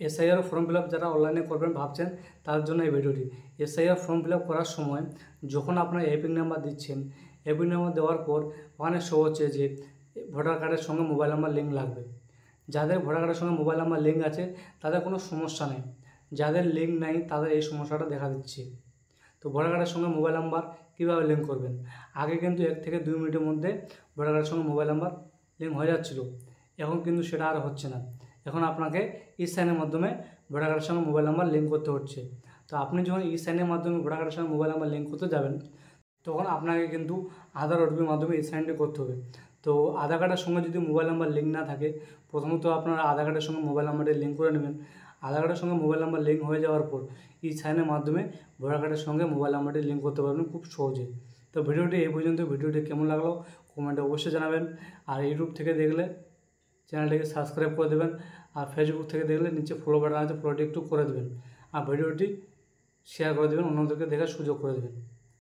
SIR form fill up যারা অনলাইনে করবেন ভাবছেন তার জন্য এই ভিডিওটি। এসআইআর ফর্ম ফিল আপ করার সময় যখন আপনার এপিক নাম্বার দিচ্ছেন, এপিক নাম্বার দেওয়ার পর ওখানে শো হচ্ছে যে ভোটার কার্ডের সঙ্গে মোবাইল নাম্বার লিঙ্ক লাগবে। যাদের ভোটার কার্ডের সঙ্গে মোবাইল নাম্বার লিঙ্ক আছে তাদের কোনো সমস্যা নেই, যাদের লিঙ্ক নাই তাদের এই সমস্যাটা দেখা দিচ্ছে। তো ভোটার কার্ডের সঙ্গে মোবাইল নাম্বার কীভাবে লিঙ্ক করবেন? আগে কিন্তু 1 থেকে 2 মিনিটের মধ্যে ভোটার কার্ডের সঙ্গে মোবাইল নাম্বার লিঙ্ক হয়ে যাচ্ছিল, এখন কিন্তু সেটা আর হচ্ছে না। এখন আপনাকে ই-সাইনের মাধ্যমে ভোটার কার্ডের সঙ্গে মোবাইল নাম্বার লিঙ্ক করতে হচ্ছে। তো আপনি যখন ই-সাইনের মাধ্যমে ভোটার কার্ডের সঙ্গে মোবাইল নাম্বার লিঙ্ক করতে যাবেন তখন আপনাকে কিন্তু আধার ওটিপির মাধ্যমে ই-সাইনটি করতে হবে। তো আধার কার্ডের সঙ্গে যদি মোবাইল নাম্বার লিঙ্ক না থাকে, প্রথমত আপনারা আধার কার্ডের সঙ্গে মোবাইল নাম্বারটি লিঙ্ক করে নেবেন। আধার কার্ডের সঙ্গে মোবাইল নাম্বার লিঙ্ক হয়ে যাওয়ার পর ই-সাইনের মাধ্যমে ভোটার কার্ডের সঙ্গে মোবাইল নাম্বারটি লিঙ্ক করতে পারবেন খুব সহজে। তো ভিডিওটি এই পর্যন্ত। ভিডিওটি কেমন লাগলো কমেন্টে অবশ্যই জানাবেন। আর ইউটিউব থেকে দেখলে চ্যানেলটিকে সাবস্ক্রাইব করে দেবেন, আর ফেসবুক থেকে দেখলে নিচে ফলো বাটন আছে, ফলোটি একটু করে দেবেন, আর ভিডিওটি শেয়ার করে দেবেন, অন্যদেরকে দেখার সুযোগ করে দেবেন।